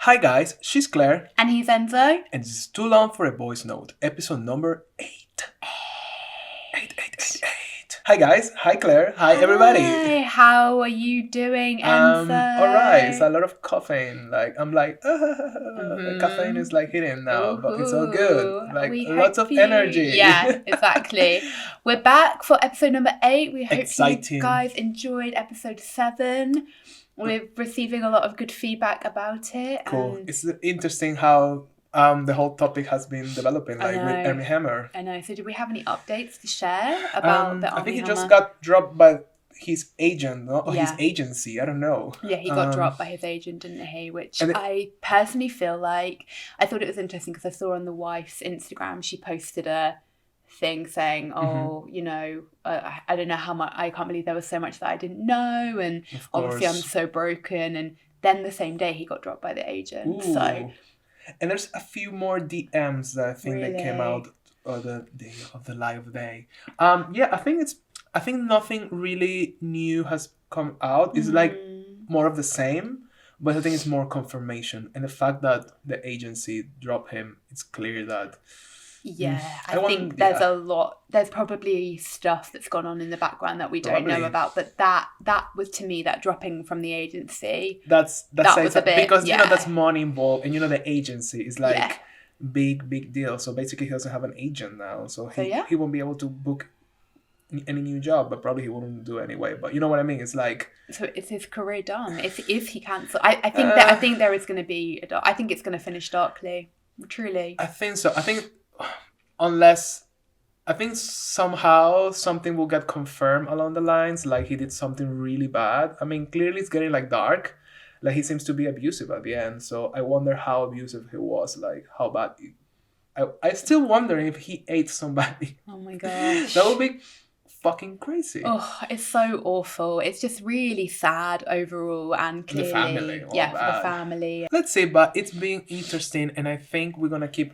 Hi guys, she's Claire, And he's Enzo. and this is Too Long for a Voice Note, episode number 8. 8. Hi guys, hi Claire, hi everybody. Hi, how are you doing, Enzo? Alright, it's a lot of caffeine. Caffeine is like hitting now, but it's all good. Like We lots hope of energy. Yeah, exactly. We're back for episode number 8. We hope Exciting. you guys enjoyed episode 7. We're receiving a lot of good feedback about it. Cool. And It's interesting how the whole topic has been developing, I with know. Armie Hammer. I know. So do we have any updates to share about the I think Armie he Hammer? just got dropped by his agent, or his Yeah. agency. I don't know. Yeah, he got dropped by his agent, didn't he? Which and it- I personally feel like, I thought it was interesting because I saw on the wife's Instagram, she posted a thing saying, I don't know how much, I can't believe there was so much that I didn't know. And Of obviously I'm course. so broken. And then the same day he got dropped by the agent. Ooh. So And there's a few more DMs that I think that came Really? out the day of the live day. I think nothing really new has come out. It's like more of the same, but I think it's more confirmation. And the fact that the agency dropped him, it's clear that yeah, I want- think there's yeah. a lot, there's probably stuff that's gone on in the background that we don't know Probably. about. But that was, to me, that dropping from the agency. that That says was a bit- because yeah. that's money involved, and the agency is like Yeah. big deal. So basically, he doesn't have an agent now, so he yeah. he won't be able to book any new job, but probably he wouldn't do anyway. But you know what I mean? It's like So is his career done? If he cancels, I think there is going to be I think it's going to finish darkly. Truly. I think so. I think somehow something will get confirmed along the lines, like he did something really bad. I mean, clearly it's getting like dark. Like he seems to be abusive at the end. So I wonder how abusive he was. Like how bad. I still wonder if he ate somebody. Oh my gosh. That would be fucking crazy. Oh, it's so awful. It's just really sad overall, and The clearly, family, all yeah, for the that. family. Let's see, but it's been interesting, and I think we're gonna keep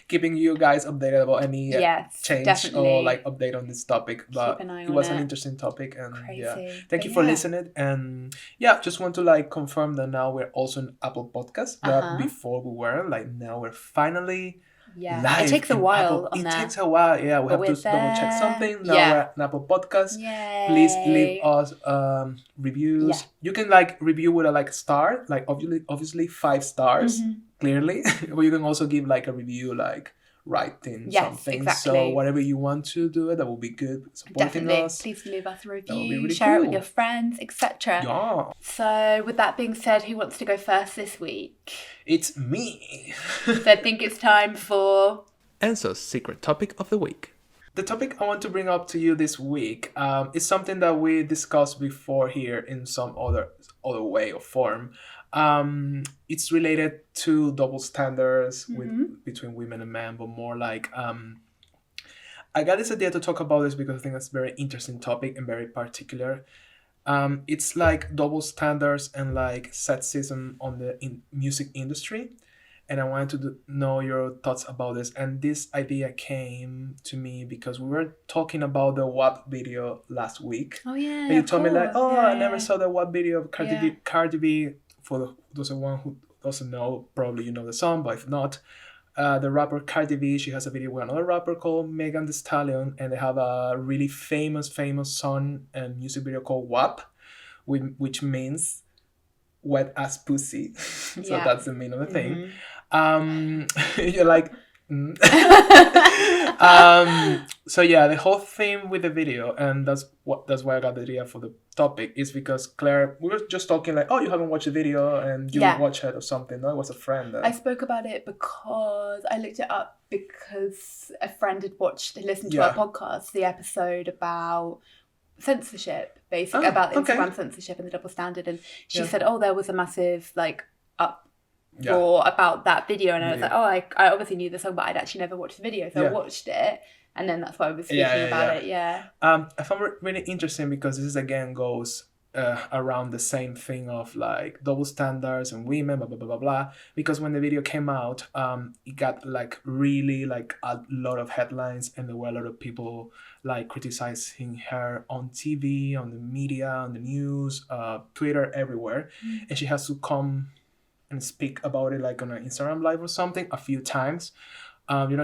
keeping you guys updated about any Yes, change definitely. or like update on this topic. But an eye it on was an it. interesting topic, and yeah, Crazy. thank But you for yeah. listening. And yeah, just want to like confirm that now we're also on Apple Podcast. That Uh-huh. before we were, like now we're finally Yeah, live it takes a in while Apple. on It there. takes a while. Yeah, we But have to we're double check there. something. Now Yeah. we're on Apple Podcast. Yay. Please leave us reviews. Yeah. You can like review with a like star, like obviously 5 stars, Mhm. clearly. But you can also give like a review, like writing Yes, something. exactly. So whatever you want to do it, that will be good. Supporting Definitely. us. Please leave us a would be review, really share it with cool. your friends, etc. Yeah, So, with that being said, who wants to go first this week? it's me. So, I think it's time for Enzo's secret topic of the week. The topic I want to bring up to you this week is something that we discussed before here in some other way or form. It's related to double standards between women and men, but more like I got this idea to talk about this because I think it's a very interesting topic and very particular. It's like double standards and like sexism on the music industry. And I wanted to know your thoughts about this. And this idea came to me because we were talking about the WAP video last week. Oh yeah. And you told me like, course. I never saw the WAP video of Cardi Yeah. B. Cardi B, for those one who doesn't know, probably you know the song, but if not, the rapper Cardi B, she has a video with another rapper called Megan Thee Stallion, and they have a really famous song and music video called WAP, which means wet ass pussy. So Yeah. that's the meaning of the thing. Mhm. You're like so yeah, the whole theme with the video, and that's why I got the idea for the topic, is because Claire, we were just talking like, oh, you haven't watched the video and you Yeah. watch it or something. No, it was a friend that I spoke about it because I looked it up because a friend had listened to Yeah. our podcast, the episode about censorship, basically Oh, about okay. Instagram censorship and the double standard, and she Yeah. said, oh, there was a massive like yeah. uproar about that video, and I was Yeah. like, oh, I obviously knew the song, but I'd actually never watched the video, so Yeah. I watched it, and then that's why I was speaking Yeah, about yeah. it. Yeah. I found it really interesting because this again goes around the same thing of like double standards and women, blah blah blah blah blah. Because when the video came out, it got like really like a lot of headlines, and there were a lot of people like criticizing her on TV, on the media, on the news, Twitter, everywhere, and she has to come and speak about it like on an Instagram live or something a few times.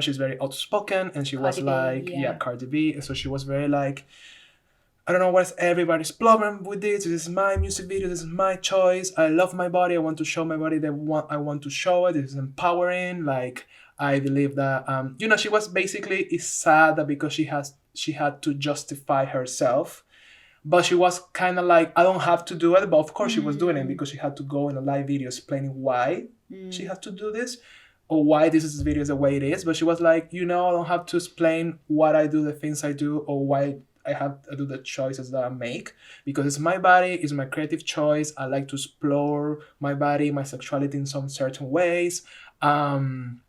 She's very outspoken, and she was Cardi B, like, yeah. Cardi B. And so she was very like, I don't know what's everybody's problem with this. This is my music video. This is my choice. I love my body. I want to show my body I want to show it. This is empowering. Like, I believe that, she was basically, it's sad that because she had to justify herself, but she was kind of like, I don't have to do it. But of course she was doing it because she had to go in a live video explaining why she had to do this, or why this is video is the way it is. But she was like, I don't have to explain what I do, the things I do, or why I do the choices that I make, because it's my body, it's my creative choice. I like to explore my body, my sexuality in some certain ways. I'm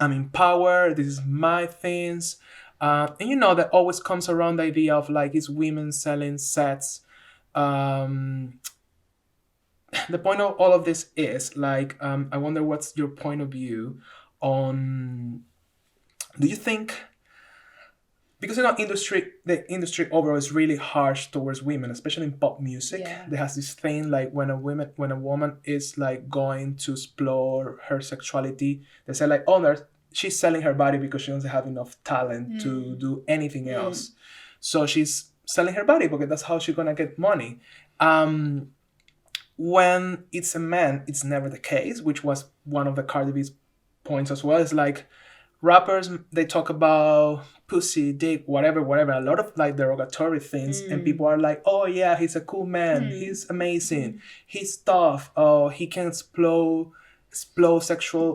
empowered. This is my things. And that always comes around the idea of like, it's women selling sets. The point of all of this is like, I wonder what's your point of view on, do you think, because the industry overall is really harsh towards women, especially in pop music. Yeah. There has this thing like when a woman is like going to explore her sexuality, they say like, oh, she's selling her body because she doesn't have enough talent to do anything else. So she's selling her body because that's how she's gonna get money. When it's a man, it's never the case, which was one of the Cardi B's points as well. It's like, rappers, they talk about pussy, dick, whatever, a lot of like derogatory things, and people are like, oh yeah, he's a cool man, he's amazing, he's tough, oh, he can explode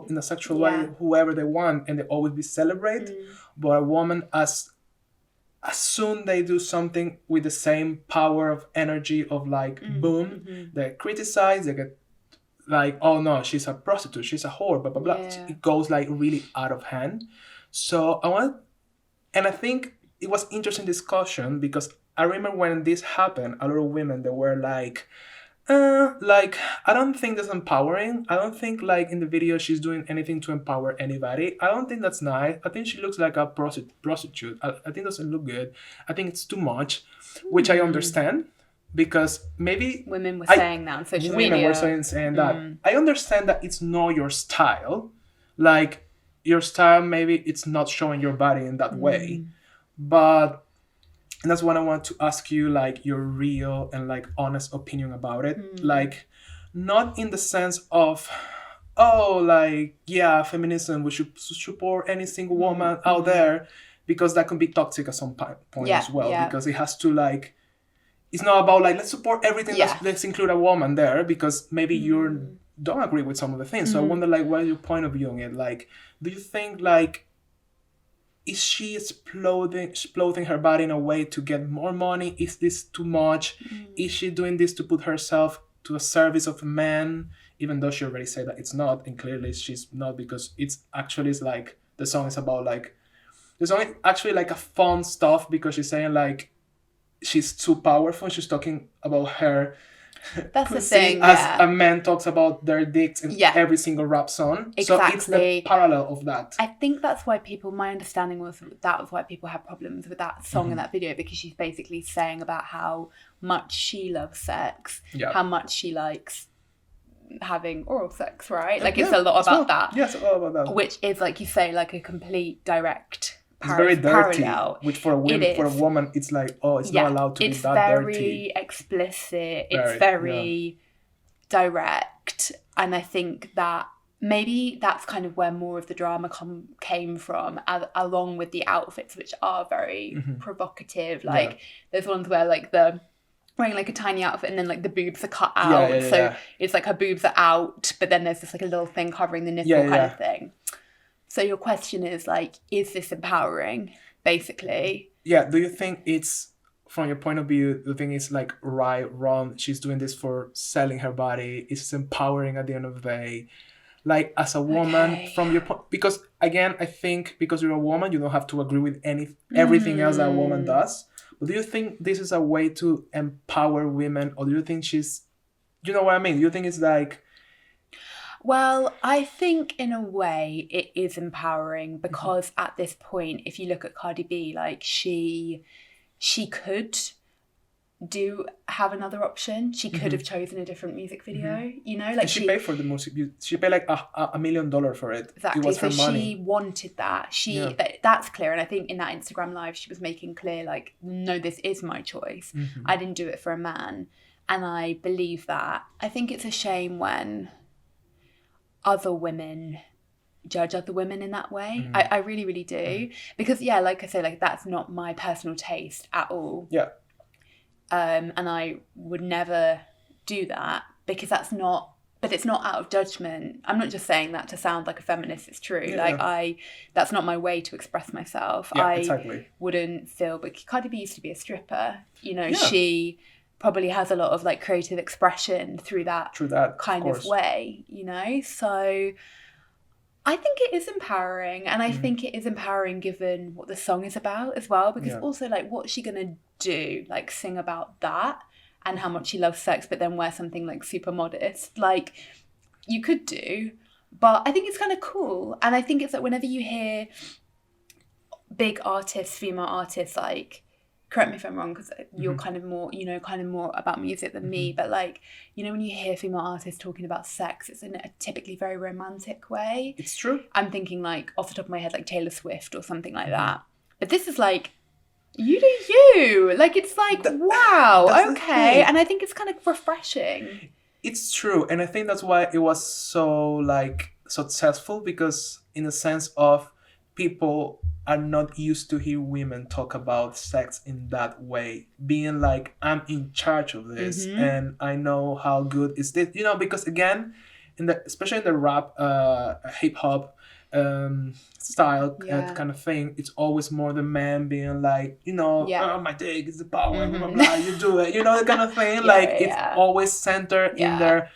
in a sexual way, whoever they want, and they always be celebrated. But a woman, as soon they do something with the same power of energy of like boom, they criticize, they get like, oh no, she's a prostitute, she's a whore, blah blah blah. Yeah. It goes like really out of hand. So I think it was interesting discussion, because I remember when this happened, a lot of women, they were like, I don't think that's empowering. I don't think like in the video she's doing anything to empower anybody. I don't think that's nice. I think she looks like a prostitute. I think it doesn't look good. I think it's too much, which I understand. Because maybe women were saying that on social media. Women were saying that. I understand that it's not your style. Like, your style, maybe it's not showing your body in that way. But that's what I want to ask you, like, your real and, like, honest opinion about it. Like, not in the sense of, oh, like, yeah, feminism, we should support any single woman out there. Because that can be toxic at some point as well. Because it has to, like, it's not about like, let's support everything. Let's include a woman there, because maybe you don't agree with some of the things. So I wonder, like, what is your point of view on it? Like, do you think like, is she exploding her body in a way to get more money? Is this too much? Is she doing this to put herself to a service of a man, even though she already said that it's not, and clearly she's not, because it's like the song is about like, the song actually like a fun stuff, because she's saying like, she's too powerful. She's talking about her. That's the thing. As a man talks about their dicks in every single rap song. Exactly. So it's the parallel of that. I think that's why my understanding was that was why people had problems with that song and that video, because she's basically saying about how much she loves sex, how much she likes having oral sex, right? Like, it's a lot about that. Yes, a lot about that. Which is, like you say, like a complete direct. It's very dirty, parallel. which for a woman, it's like, oh, it's not allowed to be that dirty. It's very explicit. It's very direct. And I think that maybe that's kind of where more of the drama came from, along with the outfits, which are very provocative. Like, there's ones where, like, wearing like a tiny outfit and then like the boobs are cut out. It's like her boobs are out, but then there's just like a little thing covering the nipple kind of thing. So your question is like, is this empowering, basically? Yeah. Do you think it's, from your point of view, the thing is like, right, wrong, she's doing this for selling her body, is empowering at the end of the day? Like, as a woman, from your point, because again, I think because you're a woman, you don't have to agree with everything else that a woman does. But do you think this is a way to empower women, or do you think she's, you know what I mean? Do you think it's like... Well, I think in a way it is empowering, because at this point, if you look at Cardi B, like she could do have another option. She could have chosen a different music video, you know, like and she paid for the music. She paid like $1 million for it. Exactly. It was her so money. She wanted that. That's clear. And I think in that Instagram live, she was making clear, like, no, this is my choice. I didn't do it for a man. And I believe that. I think it's a shame when other women judge other women in that way. I really, really do. Because, yeah, like I say, like, that's not my personal taste at all. Yeah. And I would never do that because but it's not out of judgment. I'm not just saying that to sound like a feminist. It's true. That's not my way to express myself. Yeah, exactly. Wouldn't feel, but Cardi B used to be a stripper. You know, she probably has a lot of like creative expression through that kind of way, you know? So I think it is empowering, and I think it is empowering given what the song is about as well, because also like what's she gonna do, like sing about that and how much she loves sex but then wear something like super modest, like you could do, but I think it's kind of cool. And I think it's like whenever you hear big artists, female artists, like, correct me if I'm wrong because you're kind of more, you know, kind of more about music than me, but like, you know, when you hear female artists talking about sex, it's in a typically very romantic way. It's true. I'm thinking like off the top of my head, like Taylor Swift or something like that. But this is like, you do you. Like, it's like, wow, okay. And I think it's kind of refreshing. It's true. And I think that's why it was so like successful, because in the sense of people are not used to hear women talk about sex in that way, being like, I'm in charge of this and I know how good is this, you know, because again, especially in the rap, hip hop style kind of thing, it's always more the man being like, you know, oh, my dick is the power, blah, blah, blah, you do it, you know, that kind of thing. It's always centered in their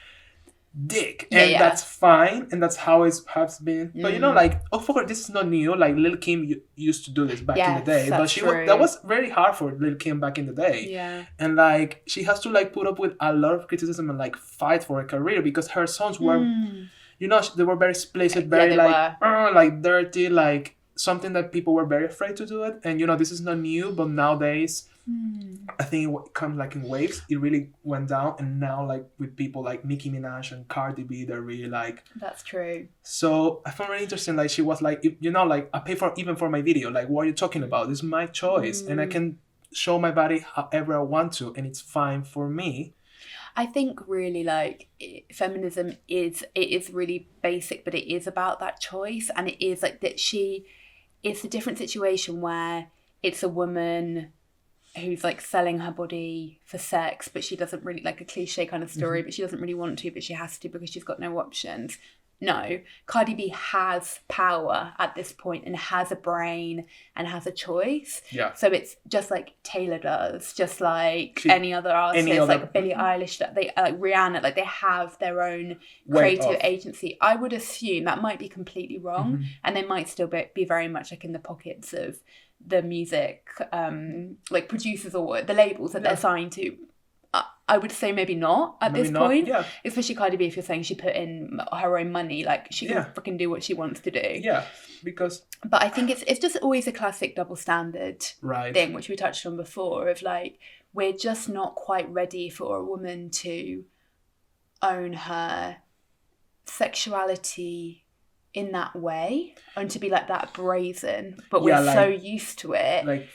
dick, and that's fine, and that's how it has been. But you know, like, of course, this is not new. Like Lil Kim used to do this back in the day, but that was very hard for Lil Kim back in the day. Yeah, and like she has to like put up with a lot of criticism and like fight for a career, because her songs were, you know, they were very explicit, very like dirty, like something that people were very afraid to do it. And you know, this is not new, but nowadays I think it comes like in waves. It really went down, and now like with people like Nicki Minaj and Cardi B, they're really like, that's true. So I found really interesting, like she was like, you know, like I pay for even for my video, like what are you talking about, this is my choice and I can show my body however I want to, and it's fine for me. I think really like feminism is really basic, but it is about that choice, and it is like that it's a different situation where it's a woman who's like selling her body for sex, but she doesn't really, like a cliche kind of story, but she doesn't really want to, but she has to because she's got no options. No, Cardi B has power at this point and has a brain and has a choice. Yeah. So it's just like Taylor does, just like any other artist, like Billie Eilish, that they like Rihanna, like they have their own creative agency. I would assume that might be completely wrong, and they might still be very much like in the pockets of the music, like producers or the labels that they're signed to. I would say maybe not at this point. Yeah. Especially Cardi B, if you're saying she put in her own money, like she can freaking do what she wants to do. Yeah, because... But I think it's just always a classic double standard thing, which we touched on before, of like, we're just not quite ready for a woman to own her sexuality in that way and to be like that brazen. But we're like, so used to it. Like,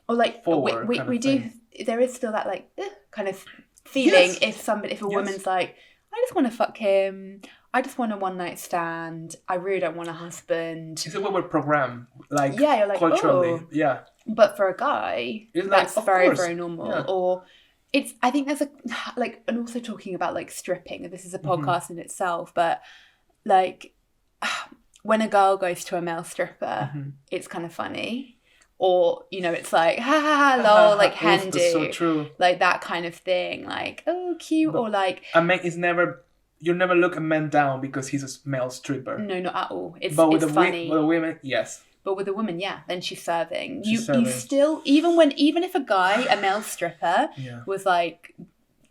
or like, we do... There is still that like kind of feeling if a woman's like, I just want to fuck him, I just want a one night stand, I really don't want a husband. Is it what we're programmed like? Yeah, you're like, culturally, But for a guy, it's that's like, very very normal. Yeah. Or it's, I think there's a like, and also talking about like stripping. This is a podcast in itself, but like when a girl goes to a male stripper, it's kind of funny. Or, you know, it's like, ha ha ha, lol, like hen do. So true. Like that kind of thing. Like, oh, cute. But or like... A man is never... You never look a man down because he's a male stripper. No, not at all. It's funny. With a woman, yes. But with a woman, yeah, then she's serving. You still... Even if a guy, a male stripper, was like...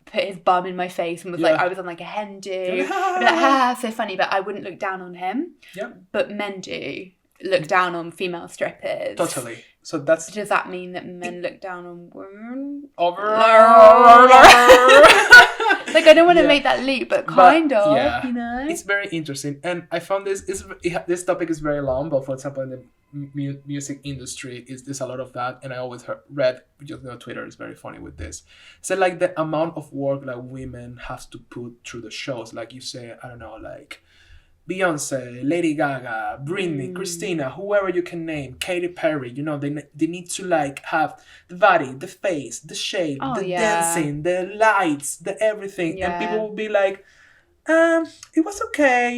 put his bum in my face and was like, I was on like a hen do. I'd be like, ha, so funny, but I wouldn't look down on him. Yeah. But men do. look down on female strippers. Totally. So that's... Does that mean that men look down on women? Like, I don't want to make that leap, but kind of, you know? It's very interesting. And I found this topic is very long, but for example, in the music industry, there's a lot of that. And I always read, just Twitter is very funny with this. So like the amount of work like women have to put through the shows, like you say, I don't know, like Beyonce, Lady Gaga, Britney, Christina, whoever you can name, Katy Perry, they need to like have the body, the face, the shape, dancing, the lights, the everything. And people will be like, it was okay,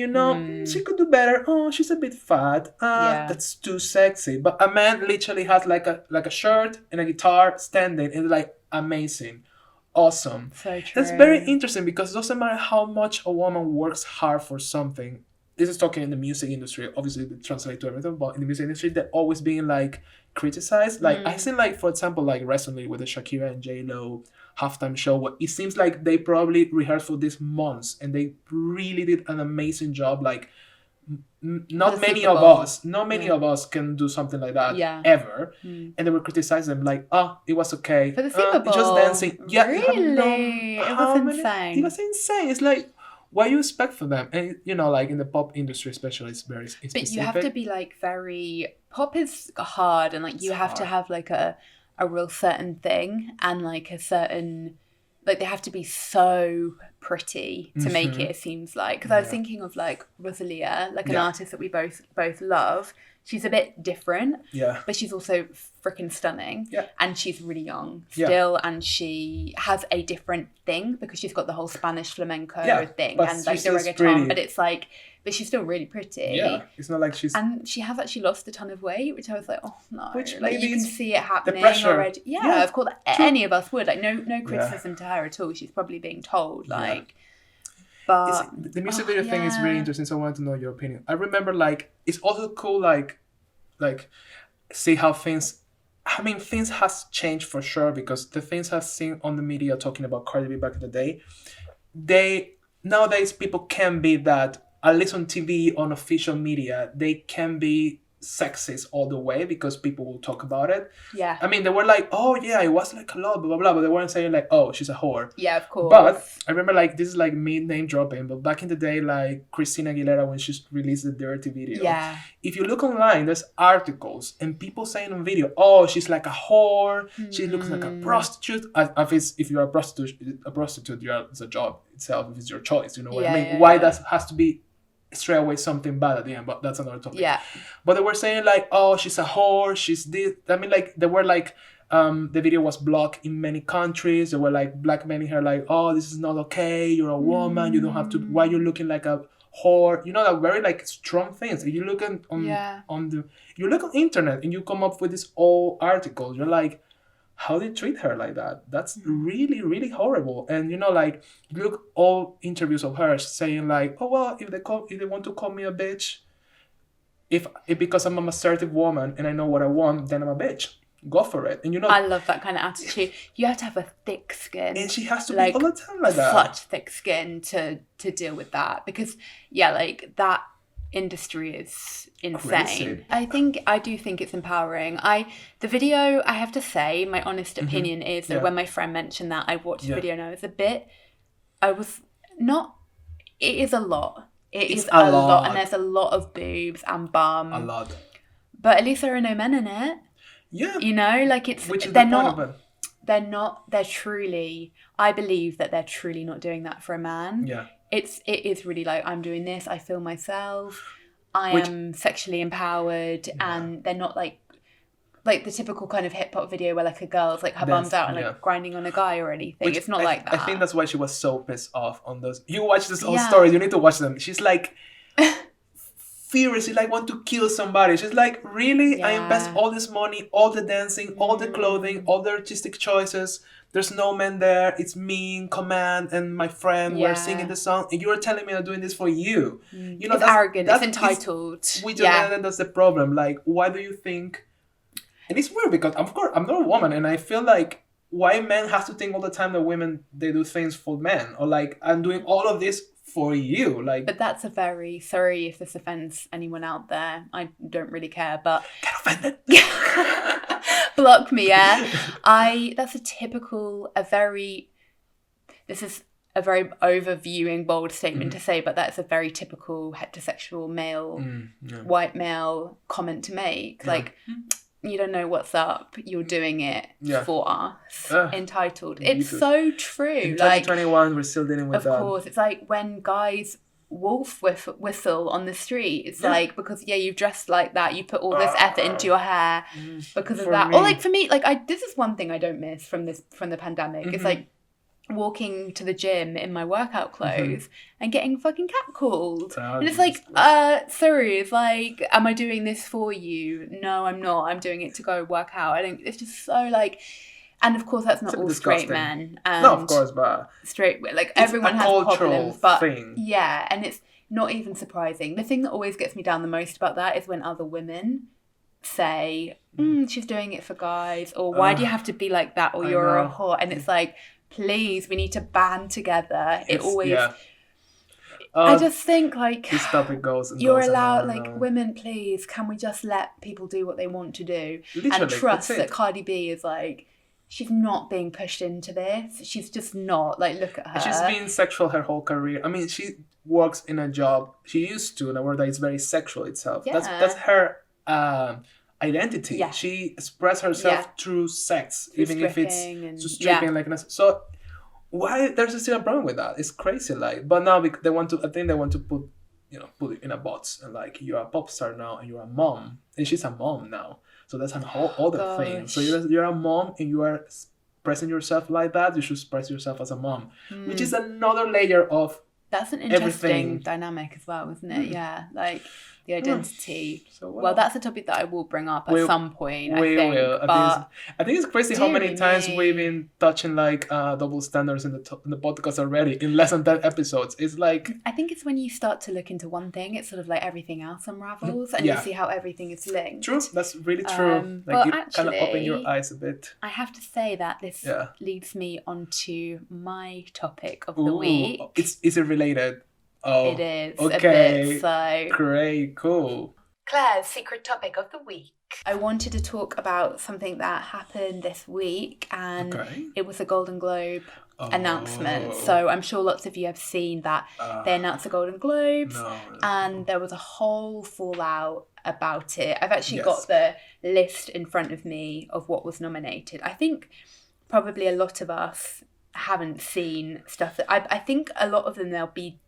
she could do better. Oh, she's a bit fat. That's too sexy. But a man literally has like a shirt and a guitar standing, and like amazing. Awesome. So true. That's very interesting, because it doesn't matter how much a woman works hard for something. This is talking in the music industry. Obviously, it translates to everything, but in the music industry, they're always being like criticized. Like I seen like, for example, like recently with the Shakira and J-Lo halftime show, what it seems like they probably rehearsed for this months, and they really did an amazing job. Like not many of us can do something like that ever. And they were criticizing them like, it was okay for the Super Bowl, just dancing. Really? It was insane. It was insane. It's like, what you expect from them? And like in the pop industry especially, it's very specific. But you have to be like very... Pop is hard, and like you have to have like a real certain thing, and like a certain... Like they have to be so pretty to make it seems like. Because I was thinking of like Rosalia, like an artist that we both love. She's a bit different, but she's also freaking stunning. And she's really young still, and she has a different thing because she's got the whole Spanish flamenco thing and like the reggaeton. Pretty. But it's like, but she's still really pretty. Yeah, it's not like she's... And she has actually lost a ton of weight, which I was like, oh no. Which like you can see it happening already. Yeah, of course, any of us would. Like no criticism to her at all. She's probably being told like... But the music video thing is really interesting, so I wanted to know your opinion. I remember like it's also cool like see how things has changed for sure, because the things I've seen on the media talking about Cardi B back in the day, nowadays people can be that, at least on TV, on official media, they can be sexist all the way because people will talk about it. Yeah. I mean, they were like, oh yeah, it was like a lot, blah, blah, blah, but they weren't saying like, oh, she's a whore. Yeah, of course. But I remember like, this is like me name dropping, but back in the day, like Christina Aguilera, when she released the Dirty video. Yeah. If you look online, there's articles and people saying on video, oh, she's like a whore. She looks like a prostitute. If you're a prostitute, it's a job itself. If it's your choice, you know what I mean? Why that has to be straight away something bad at the end, but that's another topic. Yeah. But they were saying like, oh, she's a whore, she's this. I mean, like, they were like, the video was blocked in many countries. They were like blackmailing her, like, oh, this is not okay. You're a woman. You don't have to. Why you looking like a whore? That very like strong things. If you look you look on internet and you come up with this old articles, you're like, how they treat her like that? That's really, really horrible. And like, look all interviews of her saying like, oh well, if they want to call me a bitch, if because I'm an assertive woman and I know what I want, then I'm a bitch. Go for it. And I love that kind of attitude. You have to have a thick skin. And she has to be all the time like that. Such thick skin to deal with that, because like that industry is insane. Crazy. I do think it's empowering. The video, I have to say, my honest opinion is that when my friend mentioned that, I watched the video and it is a lot. It's a lot, and there's a lot of boobs and bum. A lot. But at least there are no men in it. Yeah. Like it's, they're truly, I believe that they're truly not doing that for a man. Yeah. It is really like, I'm doing this, I feel myself, I am sexually empowered, and they're not like the typical kind of hip hop video where like a girl's like her bum's out and like grinding on a guy or anything. It's not like that. I think that's why she was so pissed off on those. You watch these old stories, you need to watch them. She's like furiously like want to kill somebody. She's like, really? I invest all this money, all the dancing, all the clothing, all the artistic choices. There's no man there. It's me in command and my friend. We're singing the song, and you're telling me I'm doing this for you. It's arrogant. It's entitled. That's the problem. Like, why do you think? And it's weird because, of course, I'm not a woman, and I feel like why men have to think all the time that women, they do things for men, or like, I'm doing all of this for you. Like, but that's a very, sorry if this offends anyone out there. I don't really care, but get offended. block me, yeah. That's this is a very overviewing, bold statement to say, but that's a very typical heterosexual male, white male comment to make. Yeah. Like, you don't know what's up. You're doing it for us. Entitled. It's so true. In 2021, we're still dealing with that. Of course. It's like when guys wolf whistle on the street. It's like, because you've dressed like that. You put all this effort into your hair because of that. Me. Or like for me, like this is one thing I don't miss from the pandemic. It's like walking to the gym in my workout clothes and getting fucking catcalled. And it's like, sorry, it's like, am I doing this for you? No, I'm not. I'm doing it to go work out. I think it's just so like, and of course that's not all disgusting. Straight men. And no, of course, but straight, like everyone has problems, but yeah, and it's not even surprising. The thing that always gets me down the most about that is when other women say, she's doing it for guys, or why do you have to be like that, or you're a whore, and it's like, please, we need to band together. It always. Yeah. I just think like this topic goes. And you're goes allowed, like women, please. Can we just let people do what they want to do and trust that Cardi B is like, she's not being pushed into this. She's just not. Like, look at her. She's been sexual her whole career. I mean, she works in a job she used to in a world that is very sexual itself. Yeah. That's her. Identity. Yeah. She expressed herself through sex, through even if it's just stripping, like so. Why there's still a problem with that? It's crazy, like. But now they want to. I think they want to put it in a box and like you're a pop star now and you're a mom and she's a mom now. So that's a whole other thing. So you're a mom and you are expressing yourself like that. You should express yourself as a mom, which is another layer of. That's an interesting dynamic as well, isn't it? Yeah, like. The identity. So, well, that's a topic that I will bring up at some point. I think it's crazy how many times we've been touching like double standards in the podcast already in less than 10 episodes. It's like I think it's when you start to look into one thing, it's sort of like everything else unravels, and you see how everything is linked. True, that's really true. Like you kind of open your eyes a bit. I have to say that this leads me onto my topic of the week. Is it related? Oh, it is okay. A bit, so great, cool. Claire's secret topic of the week. I wanted to talk about something that happened this week, and it was a Golden Globe announcement. So I'm sure lots of you have seen that they announced the Golden Globes, and there was a whole fallout about it. I've actually got the list in front of me of what was nominated. I think probably a lot of us haven't seen stuff that I think a lot of them they'll be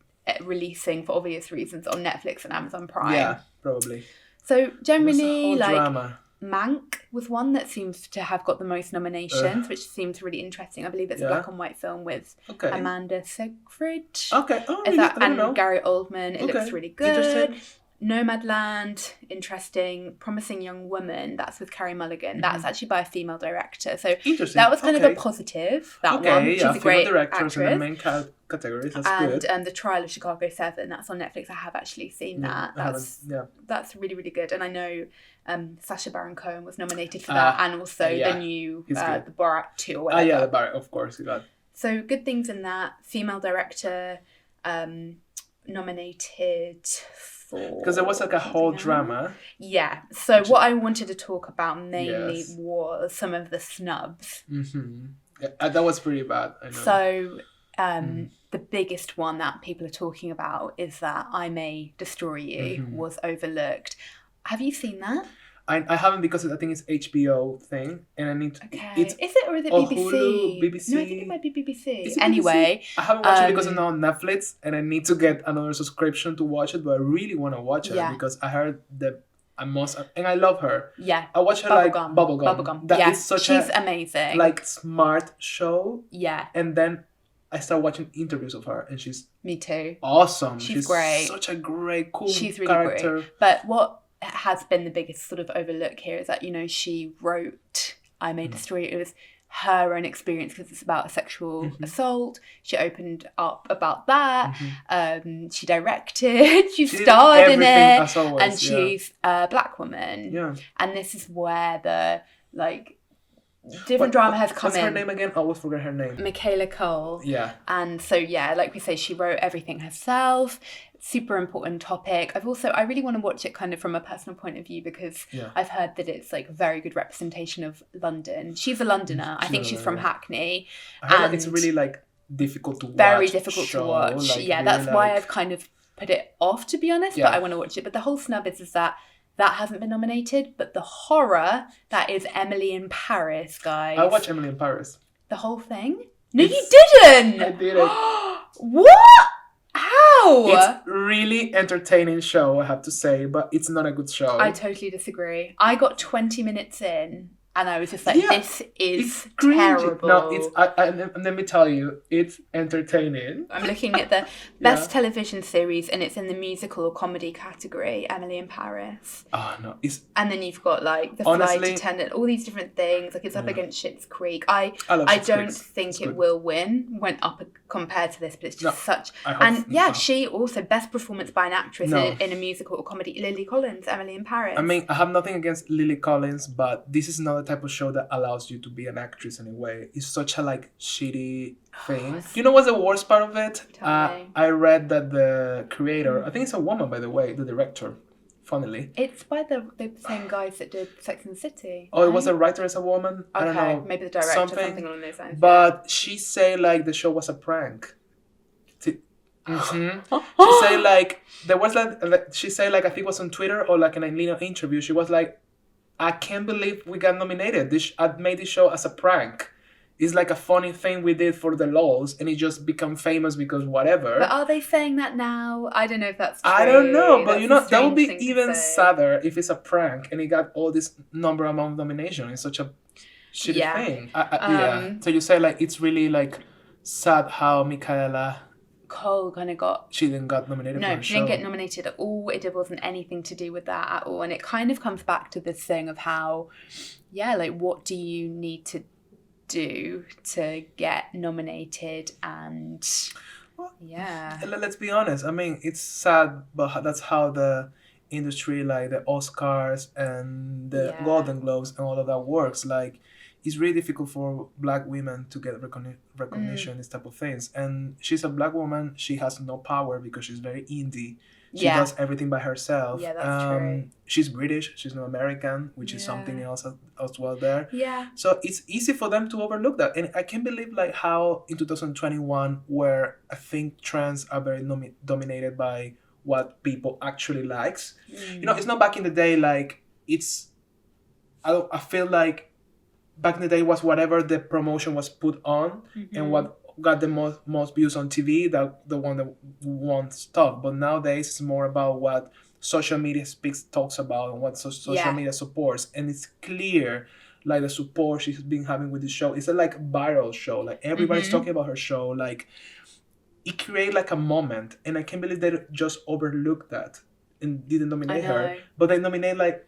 releasing for obvious reasons on Netflix and Amazon Prime. Yeah, probably. So generally, like drama. Mank was one that seems to have got the most nominations, which seems really interesting. I believe it's a black and white film with Amanda Seyfried. Okay. And Gary Oldman. It looks really good. Nomadland, interesting. Promising Young Woman, that's with Carey Mulligan. That's actually by a female director. So that was kind of a positive, that one. She's a great actress. In the main categories, that's good. And The Trial of Chicago 7, that's on Netflix. I have actually seen that. That's really, really good. And I know Sacha Baron Cohen was nominated for that, and also the new the Borat 2 or whatever. Yeah, the Borat, of course. So good things in that. Female director nominated because there was like a whole drama. Yeah. So what I wanted to talk about mainly was some of the snubs. Yeah, that was pretty bad. I know. So the biggest one that people are talking about is that I May Destroy You was overlooked. Have you seen that? I haven't because I think it's HBO thing and I need to... Okay. Is it or is it BBC? Hulu, BBC? No, I think it might be BBC. Anyway. I haven't watched it because it's not on Netflix and I need to get another subscription to watch it, but I really want to watch it because I heard that I must... And I love her. Yeah. I watch her Bubblegum. That is she's amazing. Like smart show. Yeah. And then I started watching interviews of her and she's... Me too. Awesome. She's great. Such a great, cool she's really character. Great. But what has been the biggest sort of overlook here is that, you know, she wrote I May Destroy You. It was her own experience because it's about a sexual assault. She opened up about that. She directed, she starred in it, always, and she's a black woman. Yeah. And this is where the different drama has come what's in. her name again? I always forget her name. Michaela Cole. Yeah. And so, yeah, like we say, she wrote everything herself. Super important topic. I really want to watch it kind of from a personal point of view because I've heard that it's like a very good representation of London. She's a Londoner. I think she's from Hackney. I heard it's really like difficult to watch. Very difficult to watch. Like, yeah, really, that's why I've kind of put it off, to be honest, but I want to watch it. But the whole snub is that hasn't been nominated, but the horror that is Emily in Paris, guys. I watched Emily in Paris. The whole thing? No, you didn't! I didn't. What? How? It's really entertaining show, I have to say, but it's not a good show. I totally disagree. I got 20 minutes in and I was just like, this is cringy. terrible. No, it's let me tell you, it's entertaining. I'm looking at the best television series and it's in the musical or comedy category, Emily in Paris. Oh no, and then you've got like The Flight Attendant, all these different things. Like it's up against Schitt's Creek. I don't think it will win. Went up compared to this, but it's just such. She also best performance by an actress in a musical or comedy. Lily Collins, Emily in Paris. I mean, I have nothing against Lily Collins, but this is not the type of show that allows you to be an actress in a way. It's such a like shitty thing. You know what's the worst part of it? I read that the creator, I think it's a woman by the way, the director, funnily. It's by the same guys that did Sex and the City. Oh, right? It was a writer as a woman? Okay, I don't know. Maybe the director, something along those lines. But she said like the show was a prank. She said like there was like she said like I think it was on Twitter or like in an interview. She was like, I can't believe we got nominated. I made this show as a prank. It's like a funny thing we did for the lols, and it just become famous because whatever. But are they saying that now? I don't know if that's true. I don't know, but that would be even sadder if it's a prank and it got all this amount of nominations. It's such a shitty thing. So you say like it's really like sad how Michaela Cole kind of she didn't get nominated for no, she didn't get nominated at all. It wasn't anything to do with that at all. And it kind of comes back to this thing of how, like what do you need to do to get nominated? And let's be honest. I mean, it's sad, but that's how the industry, like the Oscars and the Golden Globes and all of that works. Like, it's really difficult for Black women to get recognition, these type of things. And she's a Black woman. She has no power because she's very indie. She does everything by herself. Yeah, that's true. She's British. She's not American, which is something else as well there. Yeah. So it's easy for them to overlook that. And I can't believe like how in 2021, where I think trends are very dominated by what people actually likes. You know, it's not back in the day like it's... I feel like back in the day was whatever the promotion was put on and what got the most views on TV, that the one that won stuff. But nowadays it's more about what social media talks about and what social media supports. And it's clear like the support she's been having with the show. It's a like viral show. Like everybody's talking about her show. Like it created like a moment, and I can't believe they just overlooked that and didn't nominate her. But they nominate like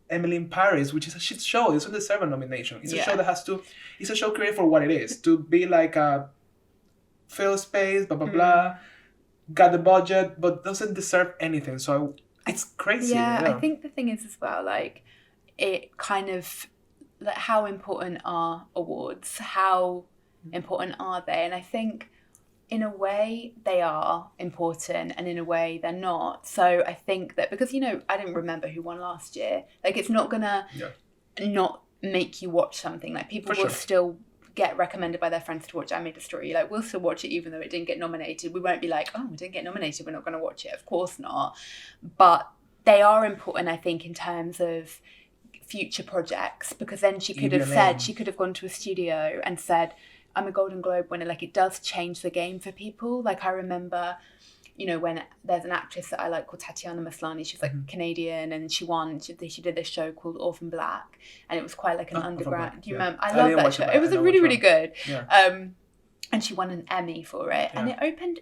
Emily in Paris, which is a shit show. It's only 7 nomination. It's a show that it's a show created for what it is. To be like a fill space, blah, blah, blah. Got the budget, but doesn't deserve anything. So it's crazy. Yeah, I think the thing is as well, like, it kind of, like, how important are awards? How important are they? And I think in a way they are important and in a way they're not. So I think that because, I didn't remember who won last year. Like, it's not gonna not make you watch something. Like, people will still get recommended by their friends to watch I Made a Story. Like, we'll still watch it even though it didn't get nominated. We won't be like, oh, we didn't get nominated, we're not going to watch it. Of course not. But they are important, I think, in terms of future projects, because then she could have gone to a studio and said, I'm a Golden Globe winner. Like, it does change the game for people. Like, I remember, when there's an actress that I like called Tatiana Maslany, she's like Canadian, and she won. She did this show called Orphan Black, and it was quite like an underground. Do you remember? I love that show. It was really, really good. Yeah. And she won an Emmy for it, and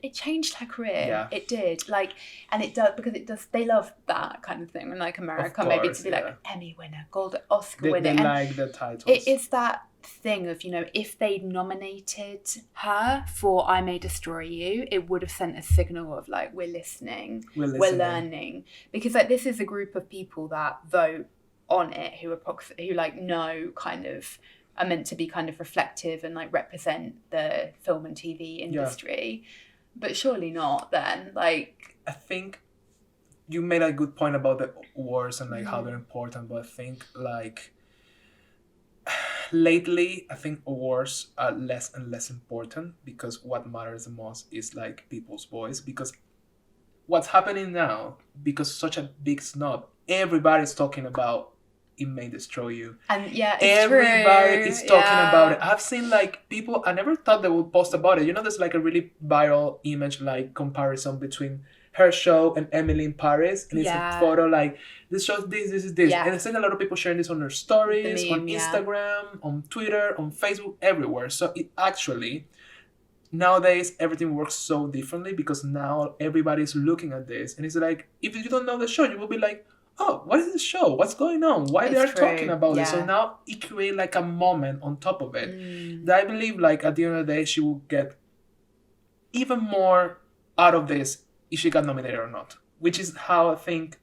it changed her career. Yeah. It did. Like, and it does, because it does. They love that kind of thing. And like America, maybe to be like Emmy winner, Oscar winner. They like the titles. It is that thing of, if they'd nominated her for I May Destroy You, it would have sent a signal of like, we're listening, we're learning, because like this is a group of people that vote on it who like know kind of are meant to be kind of reflective and like represent the film and TV industry. But surely not then. Like, I think you made a good point about the awards and like how they're important, but I think like lately I think awards are less and less important, because what matters the most is like people's voice. Because what's happening now, because such a big snub, everybody's talking about It May Destroy You. And yeah, it's everybody true. is talking about it. I've seen like people, I never thought they would post about it. You know, there's like a really viral image like comparison between her show and Emily in Paris, and it's a photo like this shows this is this, and I've seen a lot of people sharing this on their stories, on Instagram, on Twitter, on Facebook, everywhere. So it actually, nowadays everything works so differently, because now everybody's looking at this, and it's like, if you don't know the show, you will be like, oh, what is this show? What's going on? Why they are talking about this? So now it creates like a moment on top of it that I believe like at the end of the day she will get even more out of this if she got nominated or not. Which is how I think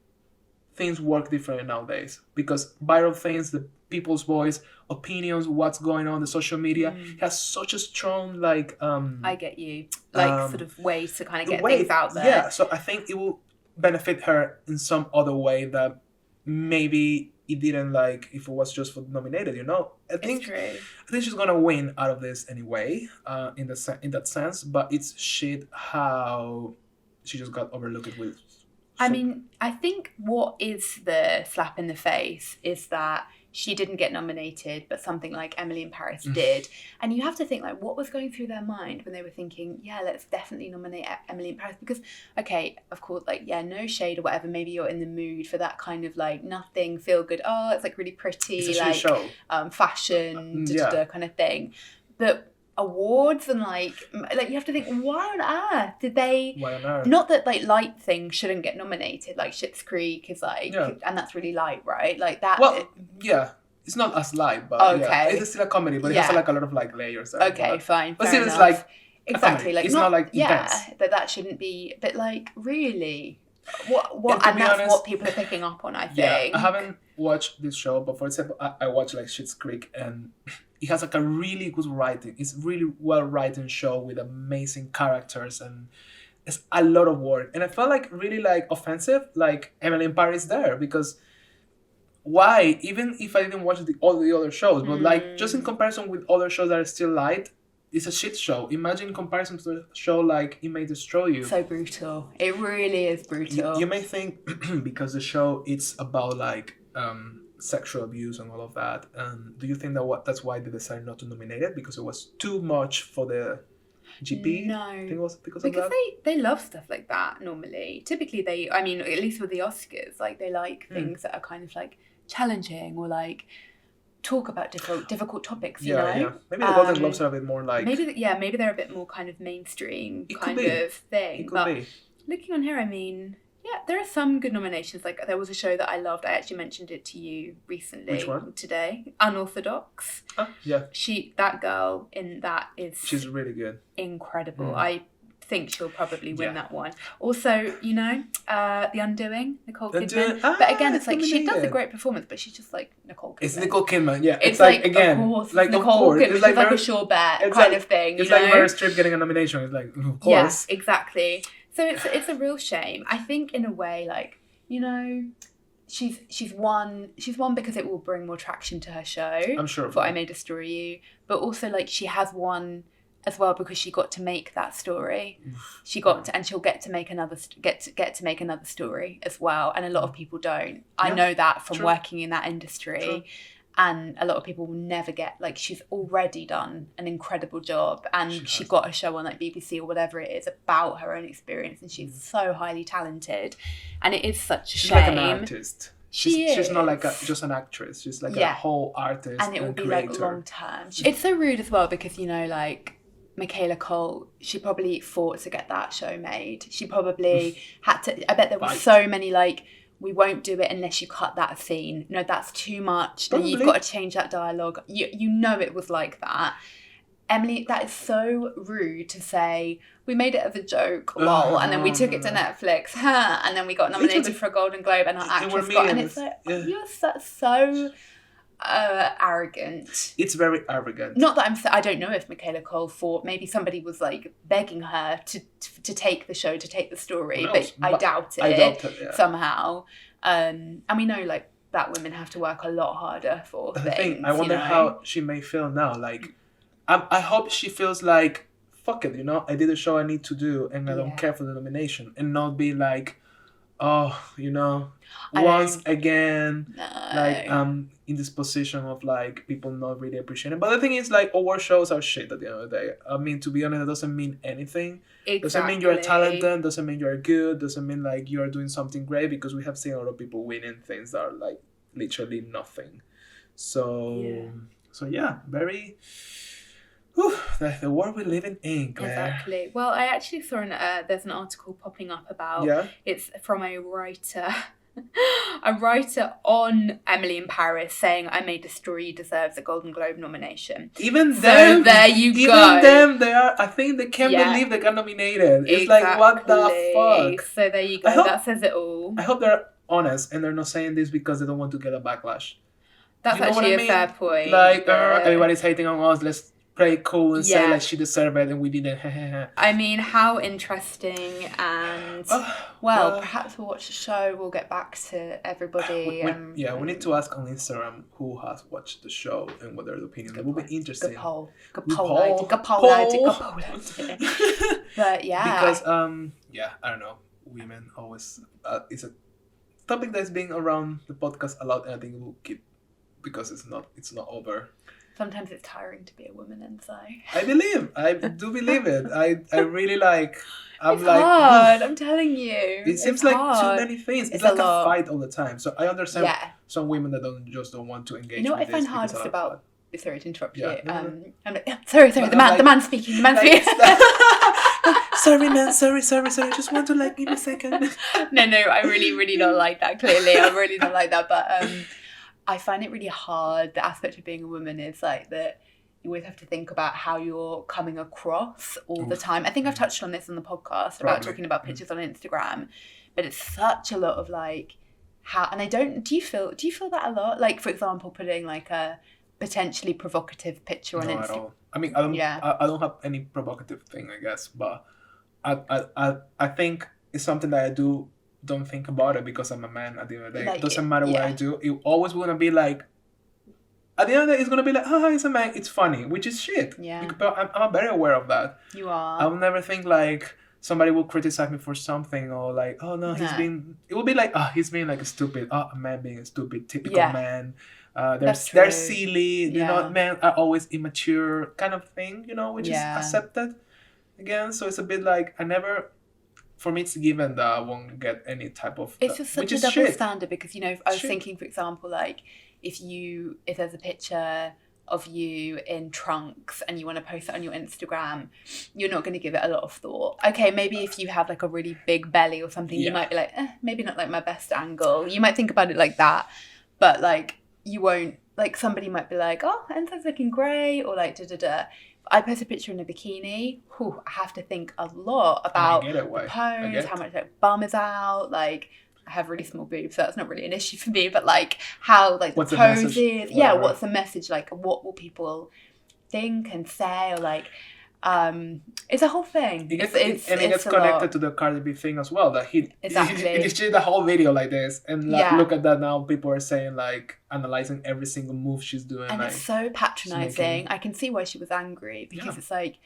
things work differently nowadays. Because viral things, the people's voice, opinions, what's going on, the social media has such a strong like I get you. Like sort of ways to kind of get things out there. Yeah, so I think it will benefit her in some other way that maybe it didn't, like if it was just for nominated, you know. I think she's gonna win out of this anyway, in that sense. But it's shit how she just got overlooked with. I mean, I think what is the slap in the face is that she didn't get nominated, but something like Emily in Paris did. And you have to think, like, what was going through their mind when they were thinking, yeah, let's definitely nominate Emily in Paris? Because, okay, of course, like, yeah, no shade or whatever. Maybe you're in the mood for that kind of, like, nothing, feel good. Oh, it's, like, really pretty, it's a like, show. Fashion, kind of thing. But awards and, like, you have to think, why on earth did they... Why on earth? Not that, like, light things shouldn't get nominated. Like, Schitt's Creek is, like... And that's really light, right? Like, that... Well, yeah. It's not as light, but it's still a comedy, but it has, like, a lot of, like, layers. Okay, fine. But still, it's, like... Exactly. Like, it's not, like, intense. Yeah, that shouldn't be... But, like, really... And that's honest, what people are picking up on, I think. Yeah, I haven't watched this show, but for example, I watched, like, Schitt's Creek, and... It has like a really good writing. It's really well written show with amazing characters, and it's a lot of work. And I felt like really like offensive, like Emily in Paris there, because why? Even if I didn't watch all the other shows, but like just in comparison with other shows that are still light, it's a shit show. Imagine in comparison to a show like It May Destroy You. So brutal. It really is brutal. You may think because the show it's about like sexual abuse and all of that. Do you think that's why they decided not to nominate it, because it was too much for the GP? No, I think it was because of that? they love stuff like that normally. Typically I mean, at least with the Oscars, like they like things that are kind of like challenging or like talk about difficult topics, you know? Yeah. Maybe the Golden Globes are a bit more like... Maybe they're a bit more kind of mainstream kind of thing. It could be. Looking on here, I mean... Yeah, there are some good nominations. Like, there was a show that I loved. I actually mentioned it to you recently. Which one? Today. Unorthodox. Yeah. That girl in that is... She's really good. Incredible. I think she'll probably win that one. Also, you know, The Undoing, Nicole Kidman. But again, it's like, she does a great performance, but she's just like Nicole Kidman. It's Nicole Kidman, yeah. It's like, again, of course, like, Nicole Kidman, it's like a sure bet kind of thing, It's you like know? Meryl Streep getting a nomination. It's like, of course. Yeah, exactly. So it's a real shame. I think in a way, like, you know, she's won because it will bring more traction to her show. I'm sure. For I May Destroy You. But also, like, she has won as well because she got to make that story. And she'll get to make another story as well. And a lot of people don't. I know that from working in that industry. True. And a lot of people will never get, like, she's already done an incredible job, and she got a show on like BBC or whatever it is about her own experience, and she's so highly talented, and it is such a shame. She's like an artist. She's not like just an actress. She's like a whole artist and it will be creator. Like long term. It's so rude as well because, you know, like Michaela Coel, she probably fought to get that show made. She probably had to. I bet there were so many like, we won't do it unless you cut that scene. No, that's too much. Probably. You've got to change that dialogue. You know it was like that. Emily, that is so rude to say, we made it as a joke, lol, and then we took it to Netflix, and then we got nominated for a Golden Globe and our actress got, and it's like, you're so arrogant. It's very arrogant. Not that I don't know if Michaela Cole thought maybe somebody was like begging her to take the show, to take the story, but I doubt it somehow. And we know like that women have to work a lot harder for things. I wonder how she may feel now. Like, I hope she feels like, fuck it, I did the show I need to do, and I don't care for the nomination, and not be like, once again, like in this position of like people not really appreciating. But the thing is, like, award shows are shit at the end of the day. I mean, to be honest, it doesn't mean anything. Exactly. Doesn't mean you're talented. Doesn't mean you're good. Doesn't mean like you're doing something great, because we have seen a lot of people winning things that are like literally nothing. So very. Whew, the world we're living in, Claire. Exactly. Well, I actually saw there's an article popping up about it's from a writer on Emily in Paris saying, I made a story, you deserves a Golden Globe nomination. Even them, there you go. Even them, I think they can't believe they got nominated. It's like, what the fuck? So there you go. That says it all. I hope they're honest and they're not saying this because they don't want to get a backlash. That's actually a fair point. Like, everybody's hating on us. Let's play cool and say like she deserved it and we didn't. I mean, how interesting. And perhaps we'll watch the show. We'll get back to everybody. We need to ask on Instagram who has watched the show and what their opinion. It will be interesting. Good poll. But because I don't know, women always it's a topic that's been around the podcast a lot, and I think it will keep, because it's not over. Sometimes it's tiring to be a woman, Enzo. I do believe it. I really like. It's hard. I'm telling you. It seems like too many things. It's like a fight all the time. So I understand some women that don't want to engage. You know what with I find this hardest about? Sorry to interrupt you. No. I'm like, sorry. The man speaking. Sorry, man. Sorry. I just want to give me a second. No. I really don't like that. Clearly, I really don't like that. But I find it really hard. The aspect of being a woman is like that you always have to think about how you're coming across all the time. I think I've touched on this on the podcast about talking about pictures on Instagram, but it's such a lot of like how, and I don't, do you feel that a lot? Like, for example, putting like a potentially provocative picture on Instagram. At all. I mean, I don't have any provocative thing, I guess, but I think it's something that I don't think about it because I'm a man at the end of the day. Like, it doesn't matter what I do. It always gonna be like, at the end of the day, it's gonna be like, he's a man, it's funny, which is shit. Yeah. I'm very aware of that. You are. I will never think like somebody will criticize me for something, or like, oh no, it will be like, he's being like a stupid, a man being a stupid, typical man. They're silly, men are always immature kind of thing, which is accepted again. So it's a bit like, for me, it's given that I won't get any type of... It's just such a double standard because, I was thinking, for example, like, if there's a picture of you in trunks and you want to post it on your Instagram, you're not going to give it a lot of thought. Okay, maybe if you have, like, a really big belly or something, you might be like, maybe not, like, my best angle. You might think about it like that, but, like, you won't... Like, somebody might be like, oh, Enzo's looking great, or, like, da-da-da. I post a picture in a bikini, I have to think a lot about the pose, how much like bum is out, like I have really small boobs, so that's not really an issue for me, but like how like the pose is, what's the message, like what will people think and say, or like it's a whole thing. It gets connected to the Cardi B thing as well, that he did the whole video like this, and like, look at that now, people are saying like analyzing every single move she's doing, and like, it's so patronizing. I can see why she was angry, because it's like,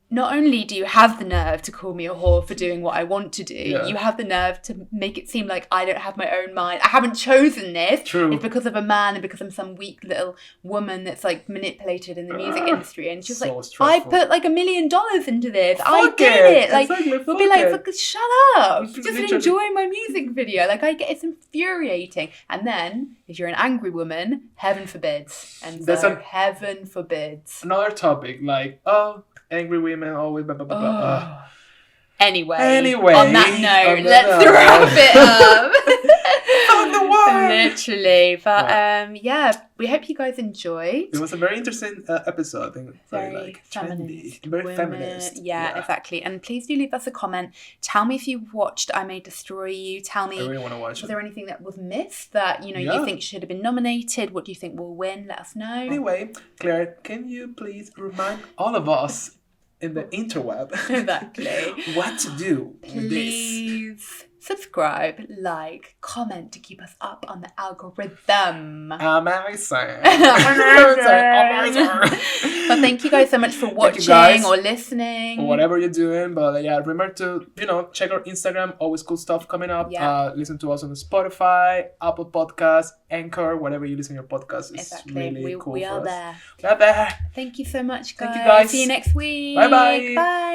not only do you have the nerve to call me a whore for doing what I want to do, you have the nerve to make it seem like I don't have my own mind. I haven't chosen this. True. It's because of a man and because I'm some weak little woman that's like manipulated in the music industry. And she was like, stressful. I put like $1 million into this. I did it. Like, we'll be like, shut up. Just enjoy my music video. Like, it's infuriating. And then, if you're an angry woman, heaven forbids. And so, heaven forbids. Another topic, like, angry women always blah, blah, blah, blah. Anyway, on that note, let's wrap it up. On the wire. Literally. But yeah, we hope you guys enjoyed. It was a very interesting episode. I think very like feminist, trendy, very women. feminist. Yeah, exactly. And please do leave us a comment. Tell me if you watched I May Destroy You. Tell me, I really want to watch was it. there anything that was missed that you think should have been nominated? What do you think will win? Let us know. Anyway, Claire, can you please remind all of us in the interweb exactly what to do with this? Please subscribe, like, comment to keep us up on the algorithm. Amazing. But thank you guys so much for watching or listening. Or whatever you're doing. But yeah, remember to, check our Instagram. Always cool stuff coming up. Yeah. Listen to us on Spotify, Apple Podcasts, Anchor, whatever you listen to your podcast. It's really cool we for are us. there. We are there. Thank you so much, guys. Thank you, guys. See you next week. Bye-bye. Bye.